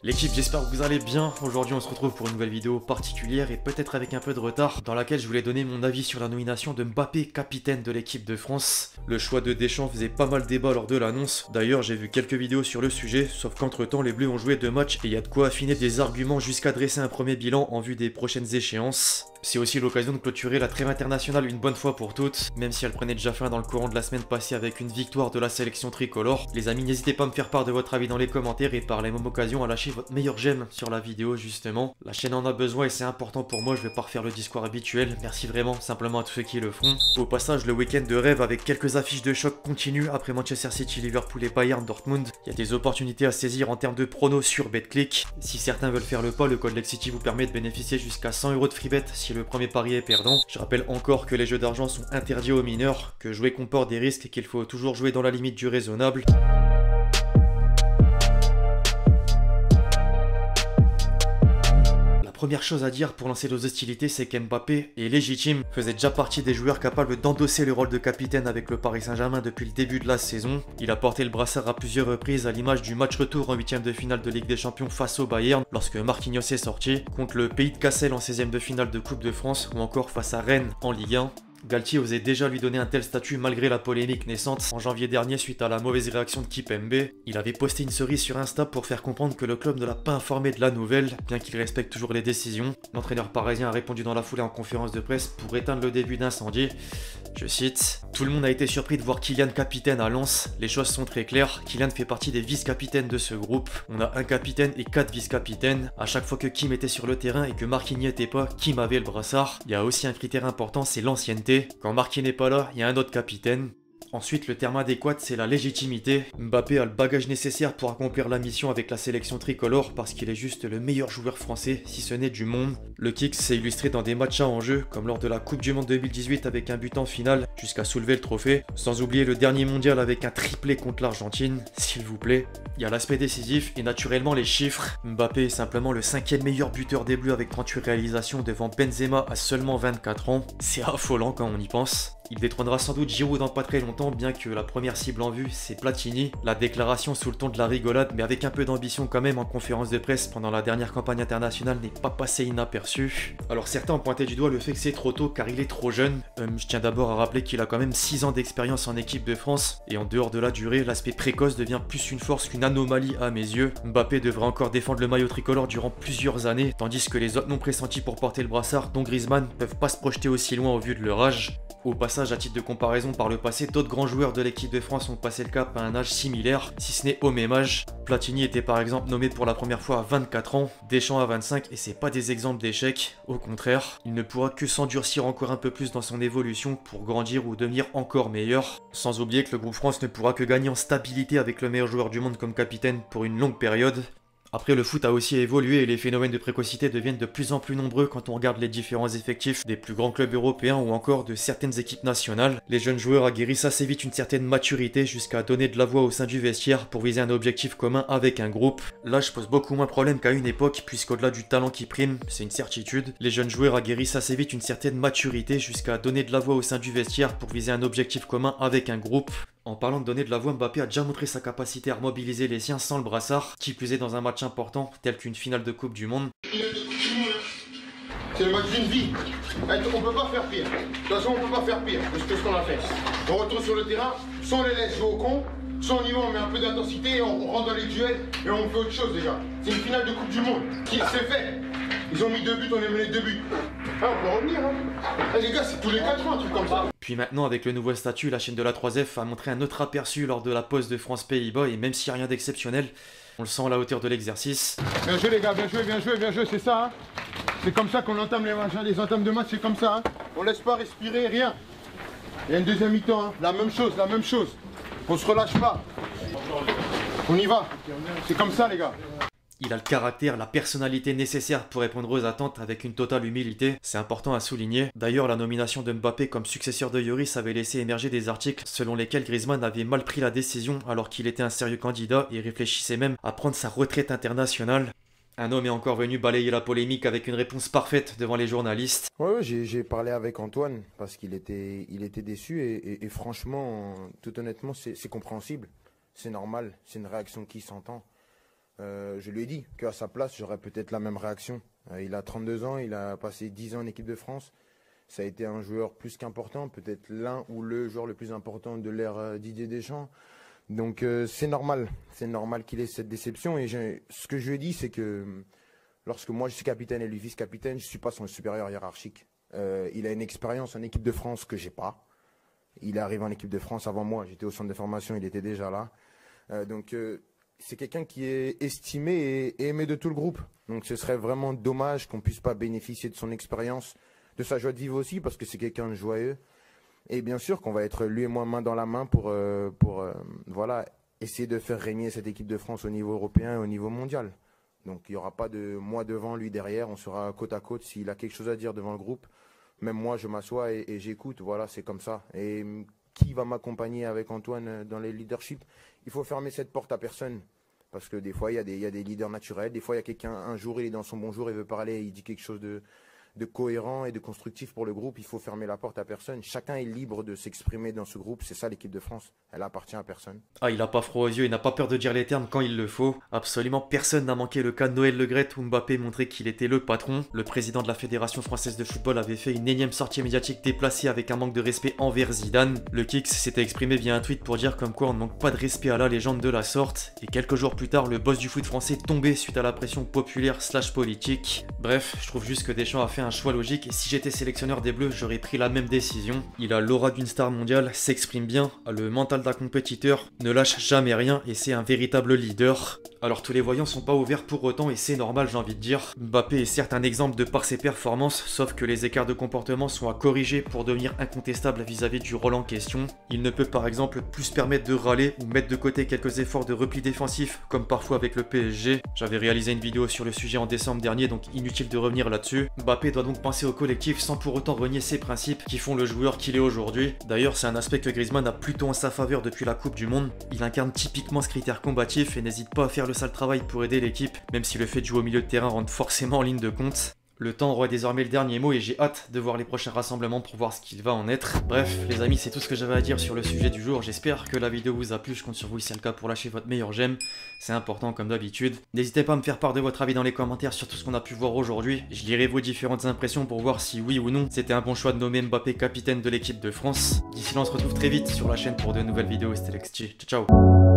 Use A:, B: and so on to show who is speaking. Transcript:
A: L'équipe, j'espère que vous allez bien. Aujourd'hui on se retrouve pour une nouvelle vidéo particulière et peut-être avec un peu de retard, dans laquelle je voulais donner mon avis sur la nomination de Mbappé, capitaine de l'équipe de France. Le choix de Deschamps faisait pas mal débat lors de l'annonce. D'ailleurs j'ai vu quelques vidéos sur le sujet, sauf qu'entre temps les Bleus ont joué 2 matchs et il y a de quoi affiner des arguments jusqu'à dresser un premier bilan en vue des prochaines échéances. C'est aussi l'occasion de clôturer la trêve internationale une bonne fois pour toutes, même si elle prenait déjà fin dans le courant de la semaine passée avec une victoire de la sélection tricolore. Les amis, n'hésitez pas à me faire part de votre avis dans les commentaires et par la même occasion à lâcher votre meilleur j'aime sur la vidéo justement. La chaîne en a besoin et c'est important pour moi, je vais pas refaire le discours habituel. Merci vraiment simplement à tous ceux qui le font. Au passage, le week-end de rêve avec quelques affiches de choc continue après Manchester City, Liverpool et Bayern Dortmund. Il y a des opportunités à saisir en termes de pronos sur BetClick. Si certains veulent faire le pas, le code LEXCITY vous permet de bénéficier jusqu'à 100 € de free bet si le premier pari est perdant. Je rappelle encore que les jeux d'argent sont interdits aux mineurs, que jouer comporte des risques et qu'il faut toujours jouer dans la limite du raisonnable. Première chose à dire pour lancer nos hostilités, c'est qu'Mbappé est légitime, faisait déjà partie des joueurs capables d'endosser le rôle de capitaine avec le Paris Saint-Germain depuis le début de la saison. Il a porté le brassard à plusieurs reprises à l'image du match retour en 8ème de finale de Ligue des Champions face au Bayern lorsque Marquinhos est sorti, contre le Pays de Cassel en 16ème de finale de Coupe de France ou encore face à Rennes en Ligue 1. Galtier osait déjà lui donner un tel statut malgré la polémique naissante en janvier dernier suite à la mauvaise réaction de Kipembe. Il avait posté une cerise sur Insta pour faire comprendre que le club ne l'a pas informé de la nouvelle, bien qu'il respecte toujours les décisions. L'entraîneur parisien a répondu dans la foulée en conférence de presse pour éteindre le début d'incendie. Je cite: « Tout le monde a été surpris de voir Kylian capitaine à Lens. Les choses sont très claires, Kylian fait partie des vice-capitaines de ce groupe. On a un capitaine et 4 vice-capitaines. À chaque fois que Kim était sur le terrain et que Marquinhos n'y était pas, Kim avait le brassard. Il y a aussi un critère important, c'est l'ancienneté. Quand Marquinhos n'est pas là, il y a un autre capitaine. » Ensuite, le terme adéquat, c'est la légitimité. Mbappé a le bagage nécessaire pour accomplir la mission avec la sélection tricolore parce qu'il est juste le meilleur joueur français, si ce n'est du monde. Le kick s'est illustré dans des matchs à enjeu, comme lors de la Coupe du Monde 2018 avec un but en finale, jusqu'à soulever le trophée. Sans oublier le dernier mondial avec un triplé contre l'Argentine, s'il vous plaît. Il y a l'aspect décisif et naturellement les chiffres. Mbappé est simplement le 5e meilleur buteur des Bleus avec 38 réalisations devant Benzema à seulement 24 ans. C'est affolant quand on y pense. Il détrônera sans doute Giroud dans pas très longtemps, bien que la première cible en vue, c'est Platini. La déclaration sous le ton de la rigolade, mais avec un peu d'ambition quand même en conférence de presse pendant la dernière campagne internationale n'est pas passé inaperçu. Alors certains ont pointé du doigt le fait que c'est trop tôt car il est trop jeune. Je tiens d'abord à rappeler qu'il a quand même 6 ans d'expérience en équipe de France, et en dehors de la durée, l'aspect précoce devient plus une force qu'une anomalie à mes yeux. Mbappé devrait encore défendre le maillot tricolore durant plusieurs années, tandis que les autres non pressentis pour porter le brassard, dont Griezmann, peuvent pas se projeter aussi loin au vu de leur âge. Au passage, à titre de comparaison, par le passé, d'autres grands joueurs de l'équipe de France ont passé le cap à un âge similaire, si ce n'est au même âge. Platini était par exemple nommé pour la première fois à 24 ans, Deschamps à 25, et c'est pas des exemples d'échecs, au contraire. Il ne pourra que s'endurcir encore un peu plus dans son évolution pour grandir ou devenir encore meilleur. Sans oublier que le groupe France ne pourra que gagner en stabilité avec le meilleur joueur du monde comme capitaine pour une longue période. Après, le foot a aussi évolué et les phénomènes de précocité deviennent de plus en plus nombreux quand on regarde les différents effectifs des plus grands clubs européens ou encore de certaines équipes nationales. Les jeunes joueurs acquérissent assez vite une certaine maturité jusqu'à donner de la voix au sein du vestiaire pour viser un objectif commun avec un groupe. L'âge pose beaucoup moins problème qu'à une époque, puisqu'au-delà du talent qui prime, c'est une certitude, les jeunes joueurs acquérissent assez vite une certaine maturité jusqu'à donner de la voix au sein du vestiaire pour viser un objectif commun avec un groupe. En parlant de donner de la voix, Mbappé a déjà montré sa capacité à mobiliser les siens sans le brassard, qui plus est dans un match important, tel qu'une finale de Coupe du Monde.
B: C'est le match d'une vie. On peut pas faire pire. De toute façon, on peut pas faire pire que ce qu'on a fait. On retourne sur le terrain, soit on les laisse jouer au con, soit on y va, on met un peu d'intensité, on rentre dans les duels et on fait autre chose déjà. C'est une finale de Coupe du Monde. C'est fait. Ils ont mis 2 buts, on a mené 2 buts. Ah, on peut revenir, hein. Les gars, c'est tous les 4 ans, un truc comme ça.
A: Puis maintenant, avec le nouveau statut, la chaîne de la 3F a montré un autre aperçu lors de la pause de France-Pays-Bas, et même s'il n'y a rien d'exceptionnel, on le sent à la hauteur de l'exercice.
B: Bien joué les gars, bien joué, bien joué, bien joué, c'est ça. Hein. C'est comme ça qu'on entame les matchs, les entames de match, c'est comme ça. Hein. On laisse pas respirer, rien. Il y a une deuxième mi-temps, hein. La même chose, la même chose. On se relâche pas. On y va. C'est comme ça les gars.
A: Il a le caractère, la personnalité nécessaire pour répondre aux attentes avec une totale humilité, c'est important à souligner. D'ailleurs, la nomination de Mbappé comme successeur de Lloris avait laissé émerger des articles selon lesquels Griezmann avait mal pris la décision alors qu'il était un sérieux candidat et réfléchissait même à prendre sa retraite internationale. Un homme est encore venu balayer la polémique avec une réponse parfaite devant les journalistes.
C: Ouais, j'ai parlé avec Antoine parce qu'il était déçu et franchement, tout honnêtement, c'est compréhensible. C'est normal, c'est une réaction qui s'entend. Je lui ai dit qu'à sa place, j'aurais peut-être la même réaction. Il a 32 ans, il a passé 10 ans en équipe de France. Ça a été un joueur plus qu'important, peut-être l'un ou le joueur le plus important de l'ère Didier Deschamps. Donc c'est normal qu'il ait cette déception. Et ce que je lui ai dit, c'est que lorsque moi je suis capitaine et lui vice-capitaine, je ne suis pas son supérieur hiérarchique. Il a une expérience en équipe de France que j'ai pas. Il est arrivé en équipe de France avant moi, j'étais au centre de formation, il était déjà là. Donc c'est quelqu'un qui est estimé et aimé de tout le groupe. Donc ce serait vraiment dommage qu'on ne puisse pas bénéficier de son expérience, de sa joie de vivre aussi, parce que c'est quelqu'un de joyeux. Et bien sûr qu'on va être lui et moi main dans la main pour voilà, essayer de faire régner cette équipe de France au niveau européen et au niveau mondial. Donc il n'y aura pas de moi devant, lui derrière, on sera côte à côte. S'il a quelque chose à dire devant le groupe, même moi je m'assois et j'écoute, voilà, c'est comme ça. Et qui va m'accompagner avec Antoine dans les leaderships? Il faut fermer cette porte à personne. Parce que des fois, il y a des leaders naturels. Des fois, il y a quelqu'un, un jour, il est dans son bon jour, il veut parler, il dit quelque chose de cohérent et de constructif pour le groupe. Il faut fermer la porte à personne. Chacun est libre de s'exprimer dans ce groupe. C'est ça l'équipe de France. Elle appartient à personne.
A: Ah, il a pas froid aux yeux, il n'a pas peur de dire les termes quand il le faut. Absolument personne n'a manqué le cas de Noël Le Graët où Mbappé montrait qu'il était le patron. Le président de la Fédération Française de Football avait fait une énième sortie médiatique déplacée avec un manque de respect envers Zidane. Le Kicks s'était exprimé via un tweet pour dire comme quoi on ne manque pas de respect à la légende de la sorte. Et quelques jours plus tard, le boss du foot français tombait suite à la pression populaire / politique. Bref, je trouve juste que Deschamps a fait un choix logique et si j'étais sélectionneur des Bleus, j'aurais pris la même décision. Il a l'aura d'une star mondiale, s'exprime bien, a le mental d'un compétiteur, ne lâche jamais rien et c'est un véritable leader. Alors tous les voyants sont pas ouverts pour autant et c'est normal, j'ai envie de dire. Mbappé est certes un exemple de par ses performances, sauf que les écarts de comportement sont à corriger pour devenir incontestable vis-à-vis du rôle en question. Il ne peut par exemple plus se permettre de râler ou mettre de côté quelques efforts de repli défensif, comme parfois avec le PSG. J'avais réalisé une vidéo sur le sujet en décembre dernier, donc inutile de revenir là-dessus. Mbappé doit donc penser au collectif sans pour autant renier ses principes qui font le joueur qu'il est aujourd'hui. D'ailleurs, c'est un aspect que Griezmann a plutôt en sa faveur depuis la Coupe du Monde. Il incarne typiquement ce critère combatif et n'hésite pas à faire le sale travail pour aider l'équipe, même si le fait de jouer au milieu de terrain rentre forcément en ligne de compte. Le temps aura désormais le dernier mot et j'ai hâte de voir les prochains rassemblements pour voir ce qu'il va en être. Bref, les amis, c'est tout ce que j'avais à dire sur le sujet du jour. J'espère que la vidéo vous a plu. Je compte sur vous si c'est le cas pour lâcher votre meilleur j'aime. C'est important comme d'habitude. N'hésitez pas à me faire part de votre avis dans les commentaires sur tout ce qu'on a pu voir aujourd'hui. Je lirai vos différentes impressions pour voir si oui ou non c'était un bon choix de nommer Mbappé capitaine de l'équipe de France. D'ici là, on se retrouve très vite sur la chaîne pour de nouvelles vidéos. C'était Lexchi. Ciao, ciao.